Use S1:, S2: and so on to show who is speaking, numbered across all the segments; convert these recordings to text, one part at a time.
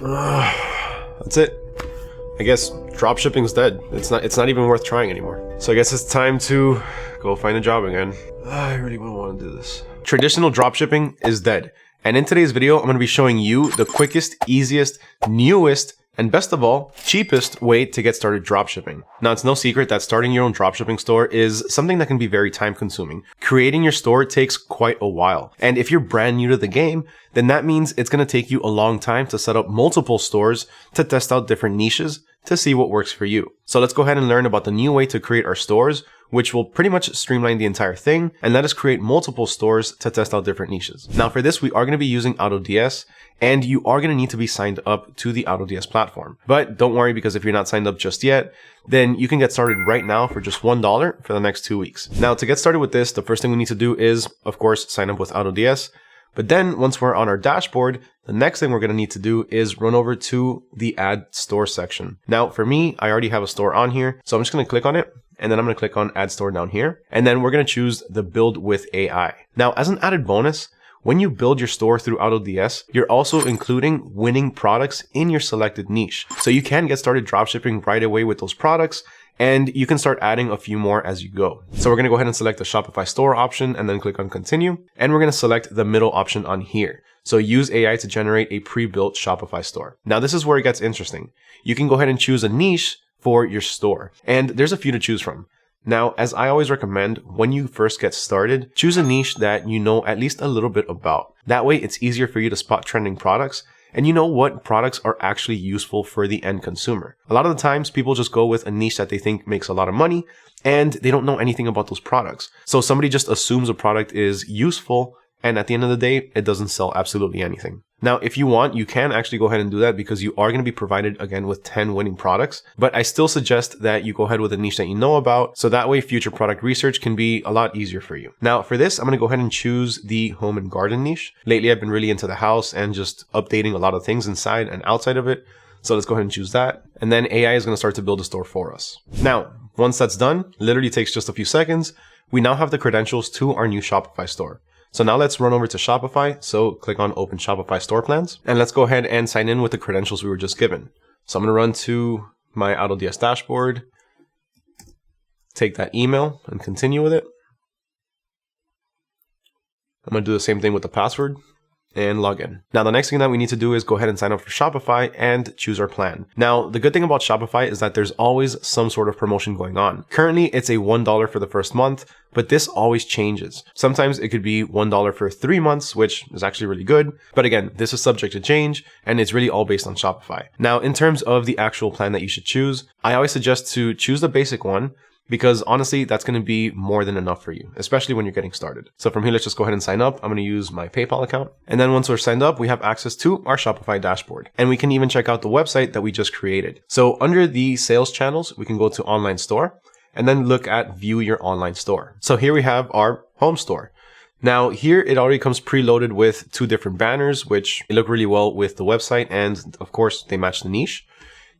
S1: That's it. I guess dropshipping's dead. It's not even worth trying anymore. So I guess it's time to go find a job again. I really wouldn't want to do this. Traditional dropshipping is dead. And in today's video, I'm going to be showing you the quickest, easiest, newest, and best of all, cheapest way to get started dropshipping. Now, it's no secret that starting your own dropshipping store is something that can be very time consuming. Creating your store takes quite a while. And if you're brand new to the game, then that means it's going to take you a long time to set up multiple stores to test out different niches to see what works for you. So let's go ahead and learn about the new way to create our stores, which will pretty much streamline the entire thing and let us create multiple stores to test out different niches. Now for this, we are going to be using AutoDS, and you are going to need to be signed up to the AutoDS platform. But don't worry, because if you're not signed up just yet, then you can get started right now for just $1 for the next 2 weeks. Now to get started with this, the first thing we need to do is, of course, sign up with AutoDS. But then once we're on our dashboard, the next thing we're going to need to do is run over to the add store section. Now for me, I already have a store on here, so I'm just going to click on it. And then I'm going to click on add store down here. And then we're going to choose the build with AI. Now, as an added bonus, when you build your store through AutoDS, you're also including winning products in your selected niche. So you can get started dropshipping right away with those products, and you can start adding a few more as you go. So we're going to go ahead and select the Shopify store option and then click on continue. And we're going to select the middle option on here. So use AI to generate a pre-built Shopify store. Now this is where it gets interesting. You can go ahead and choose a niche for your store. And there's a few to choose from. Now, as I always recommend, when you first get started, choose a niche that you know at least a little bit about. That way, it's easier for you to spot trending products, and you know what products are actually useful for the end consumer. A lot of the times, people just go with a niche that they think makes a lot of money, and they don't know anything about those products. So somebody just assumes a product is useful, and at the end of the day, it doesn't sell absolutely anything. Now, if you want, you can actually go ahead and do that because you are going to be provided again with 10 winning products. But I still suggest that you go ahead with a niche that you know about. So that way future product research can be a lot easier for you. Now for this, I'm going to go ahead and choose the home and garden niche. Lately, I've been really into the house and just updating a lot of things inside and outside of it. So let's go ahead and choose that. And then AI is going to start to build a store for us. Now, once that's done, literally takes just a few seconds. We now have the credentials to our new Shopify store. So now let's run over to Shopify. So click on open Shopify store plans and let's go ahead and sign in with the credentials we were just given. So I'm going to run to my AutoDS dashboard, take that email and continue with it. I'm going to do the same thing with the password and log in. Now, the next thing that we need to do is go ahead and sign up for Shopify and choose our plan. Now, the good thing about Shopify is that there's always some sort of promotion going on. Currently, it's a $1 for the first month, but this always changes. Sometimes it could be $1 for 3 months, which is actually really good. But again, this is subject to change and it's really all based on Shopify. Now, in terms of the actual plan that you should choose, I always suggest to choose the basic one, because honestly, that's going to be more than enough for you, especially when you're getting started. So from here, let's just go ahead and sign up. I'm going to use my PayPal account. And then once we're signed up, we have access to our Shopify dashboard. And we can even check out the website that we just created. So under the sales channels, we can go to online store and then look at view your online store. So here we have our home store. Now here it already comes preloaded with 2 different banners, which look really well with the website. And of course, they match the niche.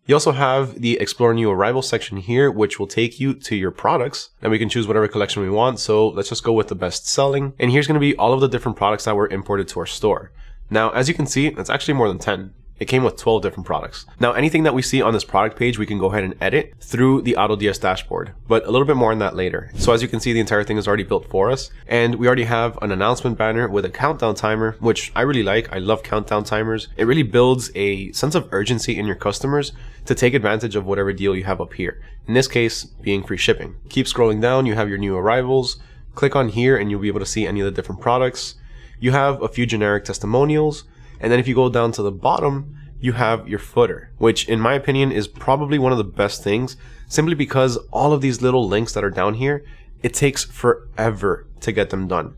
S1: You also have the Explore New Arrival section here, which will take you to your products, and we can choose whatever collection we want. So let's just go with the best selling. And here's going to be all of the different products that were imported to our store. Now, as you can see, it's actually more than 10. It came with 12 different products. Now, anything that we see on this product page, we can go ahead and edit through the AutoDS dashboard, but a little bit more on that later. So as you can see, the entire thing is already built for us. And we already have an announcement banner with a countdown timer, which I really like. I love countdown timers. It really builds a sense of urgency in your customers to take advantage of whatever deal you have up here. In this case, being free shipping. Keep scrolling down, you have your new arrivals. Click on here and you'll be able to see any of the different products. You have a few generic testimonials. And then if you go down to the bottom, you have your footer, which in my opinion is probably one of the best things, simply because all of these little links that are down here, it takes forever to get them done.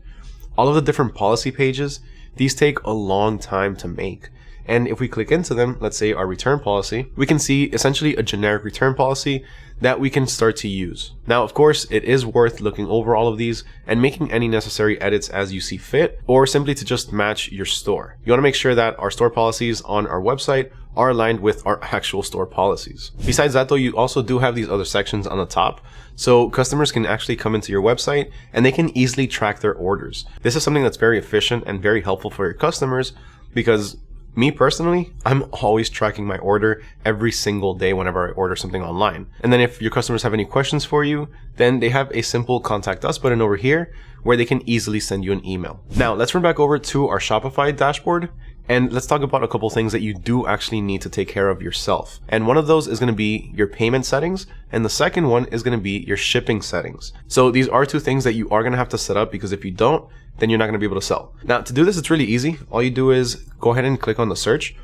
S1: All of the different policy pages, these take a long time to make. And if we click into them, let's say our return policy, we can see essentially a generic return policy that we can start to use. Now, of course, it is worth looking over all of these and making any necessary edits as you see fit, or simply to just match your store. You want to make sure that our store policies on our website are aligned with our actual store policies. Besides that though, you also do have these other sections on the top. So customers can actually come into your website and they can easily track their orders. This is something that's very efficient and very helpful for your customers, because Me personally, I'm always tracking my order every single day whenever I order something online. And then if your customers have any questions for you, then they have a simple contact us button over here where they can easily send you an email. Now let's run back over to our Shopify dashboard and let's talk about a couple things that you do actually need to take care of yourself. And one of those is going to be your payment settings. And the second one is going to be your shipping settings. So these are two things that you are going to have to set up, because if you don't, then you're not going to be able to sell. Now to do this, it's really easy. All you do is go ahead and click on the search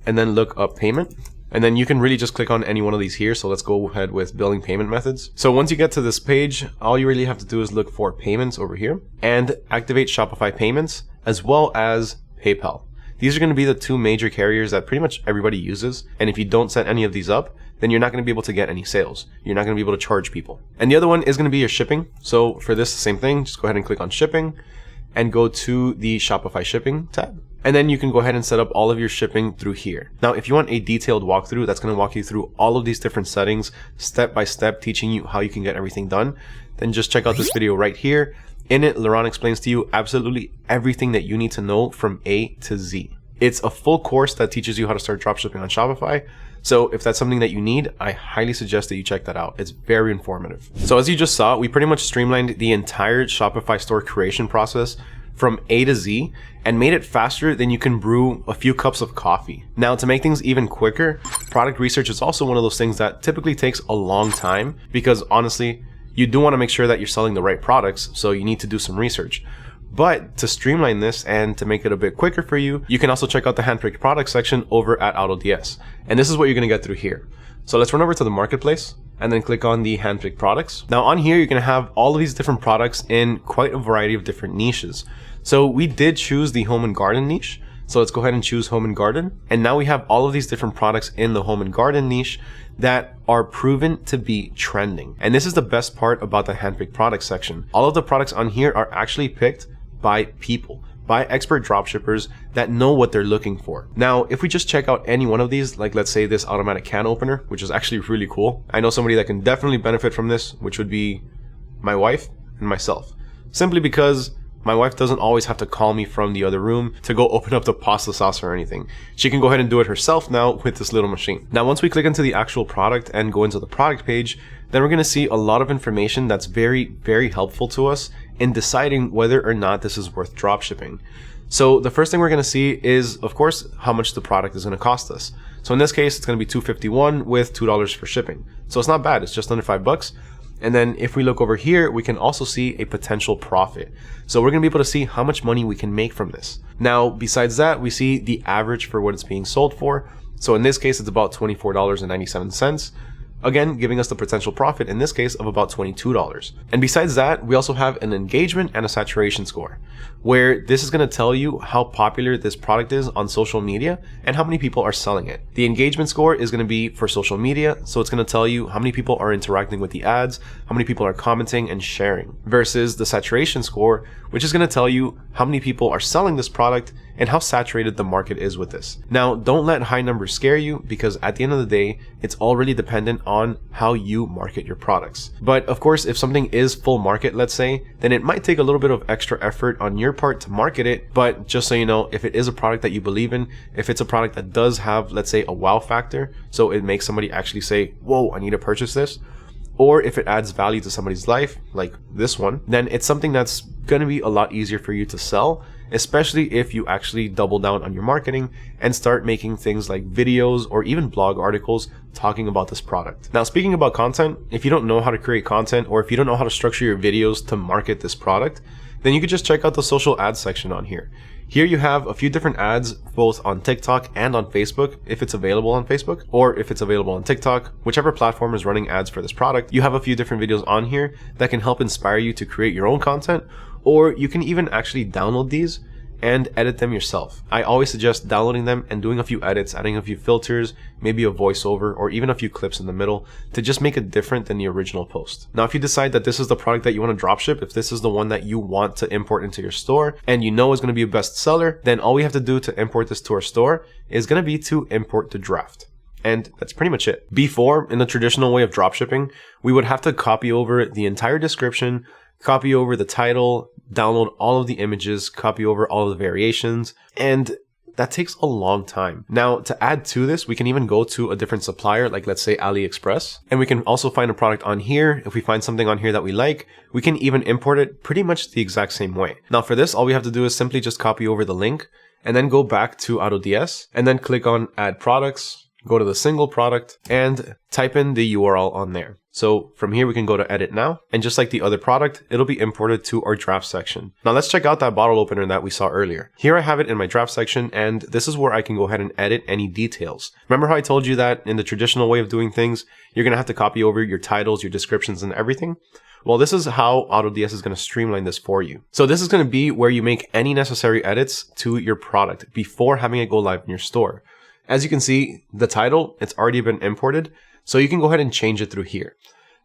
S1: and then look up payment. And then you can really just click on any one of these here. So let's go ahead with billing payment methods. So once you get to this page, all you really have to do is look for payments over here and activate Shopify payments as well as PayPal. These are going to be the two major carriers that pretty much everybody uses. And if you don't set any of these up, then you're not going to be able to get any sales. You're not going to be able to charge people. And the other one is going to be your shipping. So for this, same thing, just go ahead and click on shipping and go to the Shopify shipping tab. And then you can go ahead and set up all of your shipping through here. Now, if you want a detailed walkthrough, that's going to walk you through all of these different settings, step by step, teaching you how you can get everything done, then just check out this video right here. In it, Laurent explains to you absolutely everything that you need to know from A to Z. It's a full course that teaches you how to start dropshipping on Shopify. So if that's something that you need, I highly suggest that you check that out. It's very informative. So as you just saw, we pretty much streamlined the entire Shopify store creation process from A to Z and made it faster than you can brew a few cups of coffee. Now, to make things even quicker, product research is also one of those things that typically takes a long time, because honestly, you do want to make sure that you're selling the right products, so you need to do some research. But to streamline this and to make it a bit quicker for you, you can also check out the handpicked products section over at AutoDS. And this is what you're going to get through here. So let's run over to the marketplace and then click on the handpicked products. Now on here, you're going to have all of these different products in quite a variety of different niches. So we did choose the home and garden niche. So let's go ahead and choose home and garden. And now we have all of these different products in the home and garden niche that are proven to be trending. And this is the best part about the handpicked products section. All of the products on here are actually picked by people, by expert dropshippers that know what they're looking for. Now, if we just check out any one of these, like let's say this automatic can opener, which is actually really cool. I know somebody that can definitely benefit from this, which would be my wife and myself. Simply because my wife doesn't always have to call me from the other room to go open up the pasta sauce or anything. She can go ahead and do it herself now with this little machine. Now, once we click into the actual product and go into the product page, then we're going to see a lot of information that's very, very helpful to us in deciding whether or not this is worth dropshipping. So the first thing we're going to see is, of course, how much the product is going to cost us. So in this case, it's going to be $251 with $2 for shipping. So it's not bad. It's just under $5. And then if we look over here, we can also see a potential profit. So we're going to be able to see how much money we can make from this. Now, besides that, we see the average for what it's being sold for. So in this case, it's about $24.97. Again, giving us the potential profit in this case of about $22. And besides that, we also have an engagement and a saturation score, where this is going to tell you how popular this product is on social media and how many people are selling it. The engagement score is going to be for social media, so it's going to tell you how many people are interacting with the ads, how many people are commenting and sharing, versus the saturation score, which is going to tell you how many people are selling this product and how saturated the market is with this. Now, don't let high numbers scare you, because at the end of the day, it's all really dependent on how you market your products. But of course, if something is full market, let's say, then it might take a little bit of extra effort on your part to market it. But just so you know, if it is a product that you believe in, if it's a product that does have, let's say, a wow factor, so it makes somebody actually say, whoa, I need to purchase this, or if it adds value to somebody's life, like this one, then it's something that's going to be a lot easier for you to sell, especially if you actually double down on your marketing and start making things like videos or even blog articles talking about this product. Now, speaking about content, if you don't know how to create content, or if you don't know how to structure your videos to market this product, then you could just check out the social ads section on here. Here you have a few different ads, both on TikTok and on Facebook, if it's available on Facebook, or if it's available on TikTok, whichever platform is running ads for this product. You have a few different videos on here that can help inspire you to create your own content, or you can even actually download these and edit them yourself. I always suggest downloading them and doing a few edits, adding a few filters, maybe a voiceover, or even a few clips in the middle to just make it different than the original post. Now, if you decide that this is the product that you want to dropship, if this is the one that you want to import into your store and you know is going to be a bestseller, then all we have to do to import this to our store is going to be to import the draft. And that's pretty much it. Before, in the traditional way of dropshipping, we would have to copy over the entire description, copy over the title, download all of the images, copy over all of the variations, and that takes a long time. Now, to add to this, we can even go to a different supplier, like let's say AliExpress, and we can also find a product on here. If we find something on here that we like, we can even import it pretty much the exact same way. Now for this, all we have to do is simply just copy over the link and then go back to AutoDS and then click on Add Products, go to the single product and type in the URL on there. So from here, we can go to Edit Now, and just like the other product, it'll be imported to our draft section. Now let's check out that bottle opener that we saw earlier. Here I have it in my draft section, and this is where I can go ahead and edit any details. Remember how I told you that in the traditional way of doing things, you're gonna have to copy over your titles, your descriptions, and everything? Well, this is how AutoDS is going to streamline this for you. So this is going to be where you make any necessary edits to your product before having it go live in your store. As you can see, the title, it's already been imported, so you can go ahead and change it through here.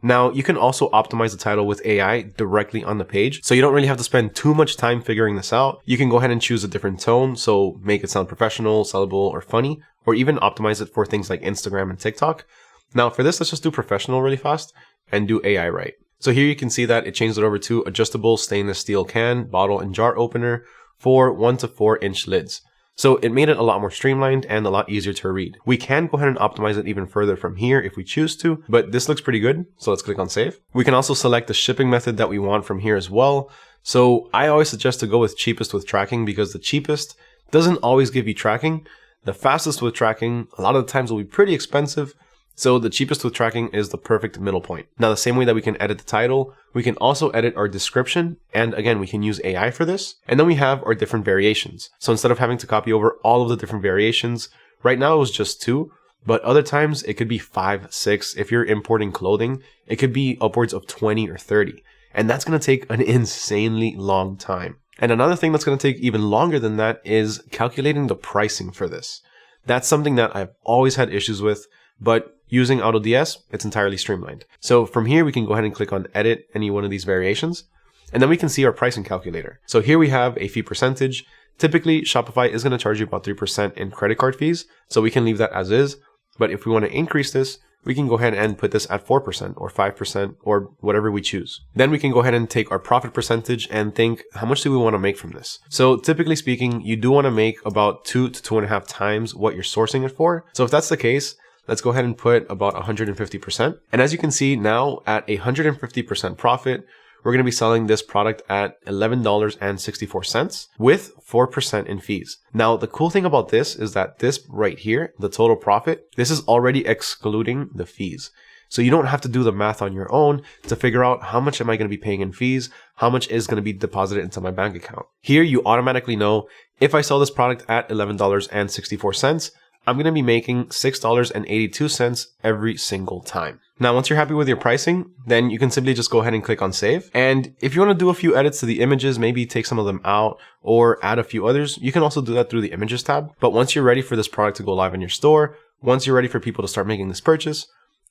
S1: Now, you can also optimize the title with AI directly on the page, so you don't really have to spend too much time figuring this out. You can go ahead and choose a different tone, so make it sound professional, sellable, or funny, or even optimize it for things like Instagram and TikTok. Now, for this, let's just do professional really fast and do AI right. So here you can see that it changed it over to adjustable stainless steel can, bottle, and jar opener for 1 to 4 inch lids. So it made it a lot more streamlined and a lot easier to read. We can go ahead and optimize it even further from here if we choose to, but this looks pretty good. So let's click on save. We can also select the shipping method that we want from here as well. So I always suggest to go with cheapest with tracking, because the cheapest doesn't always give you tracking. The fastest with tracking, a lot of the times, will be pretty expensive. So the cheapest with tracking is the perfect middle point. Now, the same way that we can edit the title, we can also edit our description. And again, we can use AI for this. And then we have our different variations. So instead of having to copy over all of the different variations, right now it was just 2, but other times it could be 5, 6. If you're importing clothing, it could be upwards of 20 or 30. And that's going to take an insanely long time. And another thing that's going to take even longer than that is calculating the pricing for this. That's something that I've always had issues with, but using AutoDS, it's entirely streamlined. So from here, we can go ahead and click on edit any one of these variations, and then we can see our pricing calculator. So here we have a fee percentage. Typically, Shopify is going to charge you about 3% in credit card fees, so we can leave that as is. But if we want to increase this, we can go ahead and put this at 4% or 5% or whatever we choose. Then we can go ahead and take our profit percentage and think, how much do we want to make from this? So typically speaking, you do want to make about 2 to 2.5 times what you're sourcing it for. So if that's the case, let's go ahead and put about 150%. And as you can see now, at 150% profit, we're going to be selling this product at $11.64 with 4% in fees. Now, the cool thing about this is that this right here, the total profit, this is already excluding the fees. So you don't have to do the math on your own to figure out how much am I going to be paying in fees, how much is going to be deposited into my bank account. Here, you automatically know if I sell this product at $11.64, I'm going to be making $6.82 every single time. Now, once you're happy with your pricing, then you can simply just go ahead and click on save. And if you want to do a few edits to the images, maybe take some of them out or add a few others, you can also do that through the images tab. But once you're ready for this product to go live in your store, once you're ready for people to start making this purchase,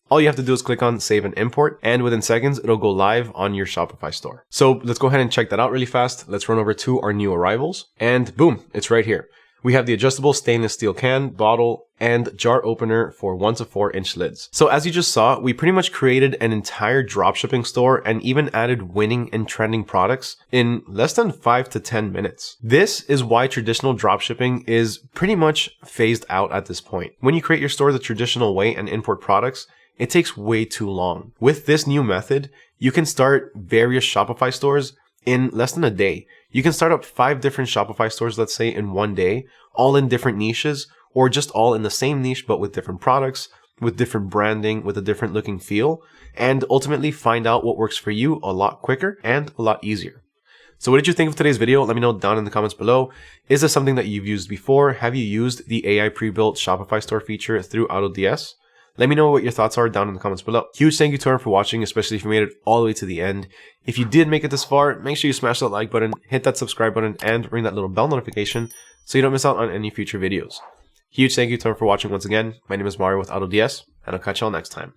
S1: all you have to do is click on save and import, and within seconds, it'll go live on your Shopify store. So let's go ahead and check that out really fast. Let's run over to our new arrivals, and boom, it's right here. We have the adjustable stainless steel can, bottle, and jar opener for 1 to 4 inch lids. So as you just saw, we pretty much created an entire dropshipping store and even added winning and trending products in less than 5 to 10 minutes. This is why traditional dropshipping is pretty much phased out at this point. When you create your store the traditional way and import products, it takes way too long. With this new method, you can start various Shopify stores in less than a day. You can start up 5 different Shopify stores, let's say, in one day, all in different niches, or just all in the same niche, but with different products, with different branding, with a different looking feel, and ultimately find out what works for you a lot quicker and a lot easier. So what did you think of today's video? Let me know down in the comments below. Is this something that you've used before? Have you used the AI pre-built Shopify store feature through AutoDS? Let me know what your thoughts are down in the comments below. Huge thank you to everyone for watching, especially if you made it all the way to the end. If you did make it this far, make sure you smash that like button, hit that subscribe button, and ring that little bell notification so you don't miss out on any future videos. Huge thank you to everyone for watching once again. My name is Mario with AutoDS, and I'll catch y'all next time.